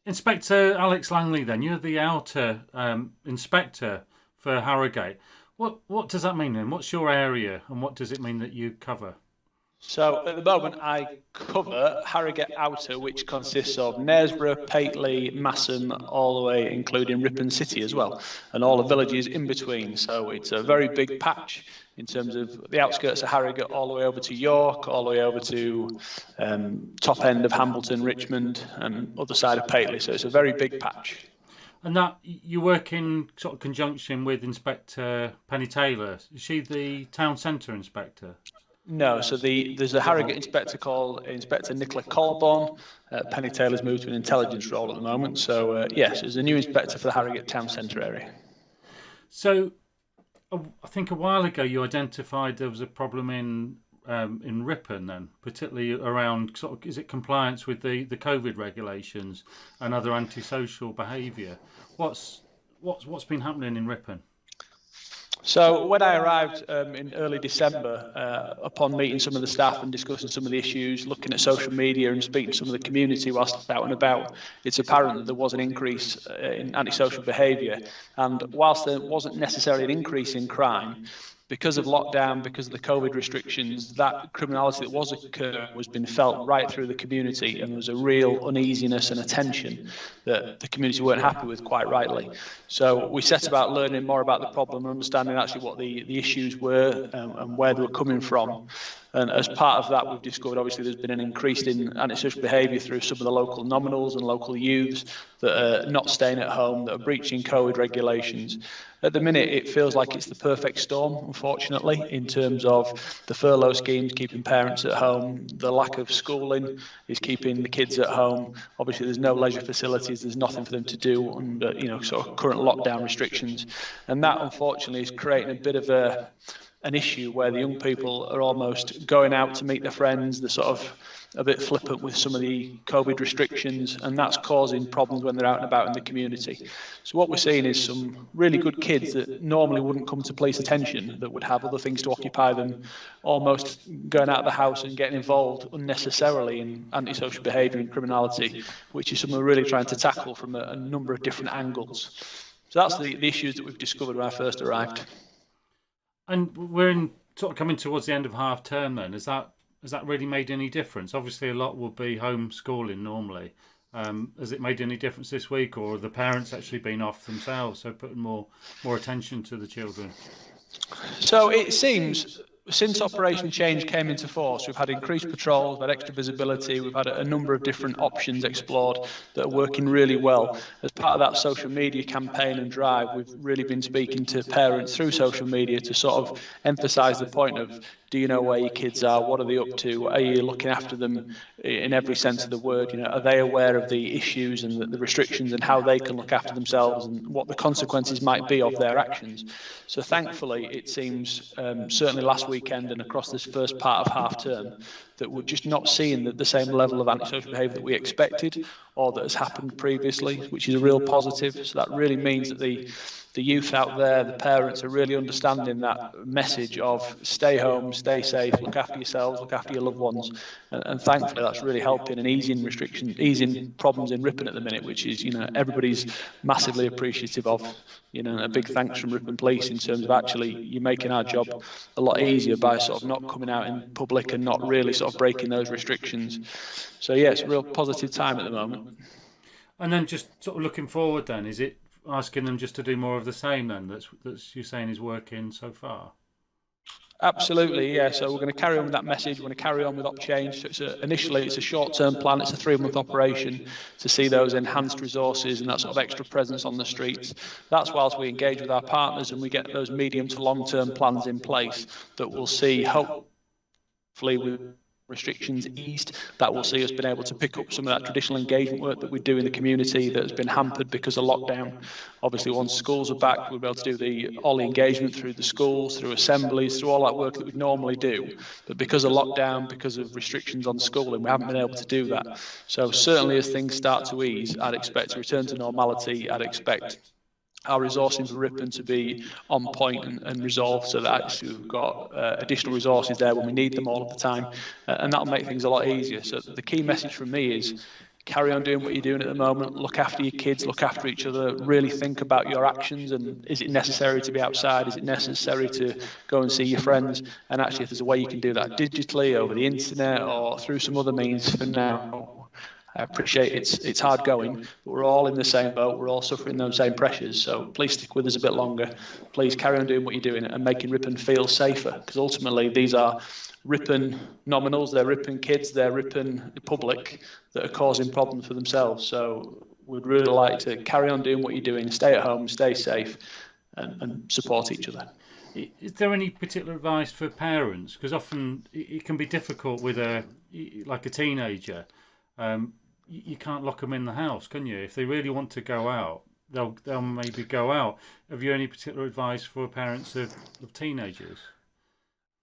Inspector Alex Langley, then you're the outer inspector for Harrogate. What does that mean then? What's your area, and what does it mean that you cover? So at the moment, I cover Harrogate Outer, which consists of Knaresborough, Pateley, Massam, all the way including Ripon City as well, and all the villages in between. So it's a very big patch in terms of the outskirts of Harrogate, all the way over to York, all the way over to top end of Hambleton, Richmond, and other side of Pateley. So it's a very big patch. And that you work in sort of conjunction with Inspector Penny Taylor. Is she the town centre inspector? No, so there's a Harrogate inspector called Inspector Nicola Colborne. Penny Taylor's moved to an intelligence role at the moment. So yes, there's a new inspector for the Harrogate town centre area. So I think a while ago you identified there was a problem in Ripon then, particularly around sort of, is it compliance with the COVID regulations and other antisocial behaviour? What's been happening in Ripon? So when I arrived in early December, upon meeting some of the staff and discussing some of the issues, looking at social media and speaking to some of the community whilst out and about, it's apparent that there was an increase in antisocial behaviour. And whilst there wasn't necessarily an increase in crime, because of lockdown, because of the COVID restrictions, that criminality that was occurring was being felt right through the community, and there was a real uneasiness and a tension that the community weren't happy with, quite rightly. So we set about learning more about the problem and understanding actually what the issues were and where they were coming from. And as part of that, we've discovered obviously there's been an increase in antisocial behaviour through some of the local nominals and local youths that are not staying at home, that are breaching COVID regulations. At the minute, it feels like it's the perfect storm, unfortunately, in terms of the furlough schemes keeping parents at home, the lack of schooling is keeping the kids at home. Obviously, there's no leisure facilities, there's nothing for them to do under, sort of current lockdown restrictions. And that, unfortunately, is creating a bit of an issue where the young people are almost going out to meet their friends. They're sort of a bit flippant with some of the COVID restrictions, and that's causing problems when they're out and about in the community. So what we're seeing is some really good kids that normally wouldn't come to police attention, that would have other things to occupy them, almost going out of the house and getting involved unnecessarily in antisocial behaviour and criminality, which is something we're really trying to tackle from a number of different angles. So that's the issues that we've discovered when I first arrived. And we're sort of coming towards the end of half term then. Has that really made any difference? Obviously a lot will be homeschooling normally. Has it made any difference this week, or have the parents actually been off themselves, so putting more attention to the children? So it seems since Operation Change came into force, we've had increased patrols, we've had extra visibility, we've had a number of different options explored that are working really well. As part of that social media campaign and drive, we've really been speaking to parents through social media to sort of emphasise the point of, do you know where your kids are? What are they up to? Are you looking after them in every sense of the word? Are they aware of the issues and the restrictions and how they can look after themselves and what the consequences might be of their actions? So thankfully, it seems certainly last weekend and across this first part of half term that we're just not seeing the same level of antisocial behaviour that we expected or that has happened previously, which is a real positive. So that really means that the youth out there, the parents, are really understanding that message of stay home, stay safe, look after yourselves, look after your loved ones. And thankfully that's really helping and easing problems in Ripon at the minute, which is, everybody's massively appreciative of. A big thanks from Ripon Police in terms of actually you're making our job a lot easier by sort of not coming out in public and not really sort of breaking those restrictions. So yeah, it's a real positive time at the moment. And then just sort of looking forward then, is it asking them just to do more of the same then that's you're saying is working so far? Absolutely, yeah. So we're going to carry on with that message. We're going to carry on with OpChange. So initially, it's a short-term plan. It's a 3-month operation to see those enhanced resources and that sort of extra presence on the streets. That's whilst we engage with our partners and we get those medium to long-term plans in place that we'll see, hopefully, with restrictions eased, that will see us being able to pick up some of that traditional engagement work that we do in the community that has been hampered because of lockdown. Obviously, once schools are back, we'll be able to do all the engagement through the schools, through assemblies, through all that work that we normally do. But because of lockdown, because of restrictions on schooling, we haven't been able to do that. So certainly as things start to ease, I'd expect a return to normality. I'd expect our resourcing for Ripon to be on point and resolved so that actually we've got additional resources there when we need them all of the time, and that'll make things a lot easier. So the key message from me is carry on doing what you're doing at the moment, look after your kids, look after each other, really think about your actions, and is it necessary to be outside, is it necessary to go and see your friends, and actually if there's a way you can do that digitally, over the internet, or through some other means. For now, I appreciate it's hard going, but we're all in the same boat. We're all suffering those same pressures. So please stick with us a bit longer. Please carry on doing what you're doing and making Ripon feel safer, because ultimately these are Ripon nominals, they're Ripon kids, they're Ripon public that are causing problems for themselves. So we'd really like to carry on doing what you're doing, stay at home, stay safe, and support each other. Is there any particular advice for parents? Because often it can be difficult with a teenager. You can't lock them in the house, can you? If they really want to go out, they'll maybe go out. Have you any particular advice for parents of teenagers?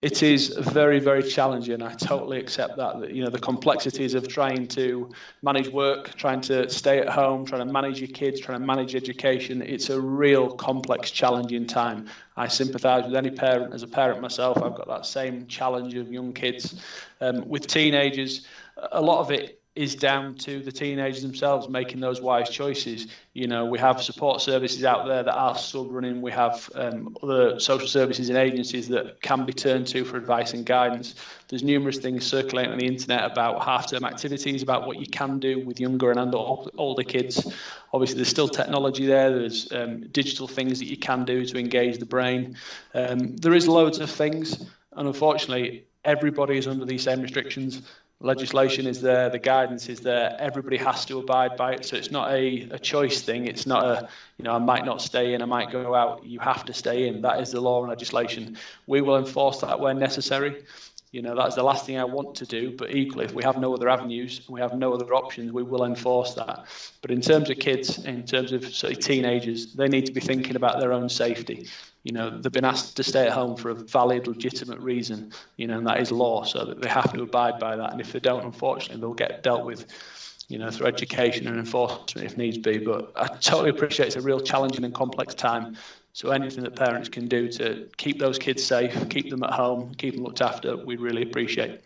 It is very, very challenging. I totally accept that. The complexities of trying to manage work, trying to stay at home, trying to manage your kids, trying to manage education. It's a real complex, challenging time. I sympathise with any parent. As a parent myself, I've got that same challenge of young kids. With teenagers, a lot of it is down to the teenagers themselves making those wise choices. We have support services out there that are still running. We have other social services and agencies that can be turned to for advice and guidance. There's numerous things circulating on the internet about half-term activities, about what you can do with younger and older kids. Obviously, there's still technology there. There's digital things that you can do to engage the brain. There is loads of things, and unfortunately, everybody is under these same restrictions. Legislation is there, the guidance is there, everybody has to abide by it. So it's not a choice thing. It's not I might not stay in, I might go out. You have to stay in. That is the law and legislation. We will enforce that where necessary. That's the last thing I want to do. But equally, if we have no other avenues, we have no other options, we will enforce that. But in terms of kids, in terms of teenagers, they need to be thinking about their own safety. They've been asked to stay at home for a valid, legitimate reason, and that is law, so that they have to abide by that. And if they don't, unfortunately, they'll get dealt with, through education and enforcement if needs be. But I totally appreciate it's a real challenging and complex time. So anything that parents can do to keep those kids safe, keep them at home, keep them looked after, we'd really appreciate.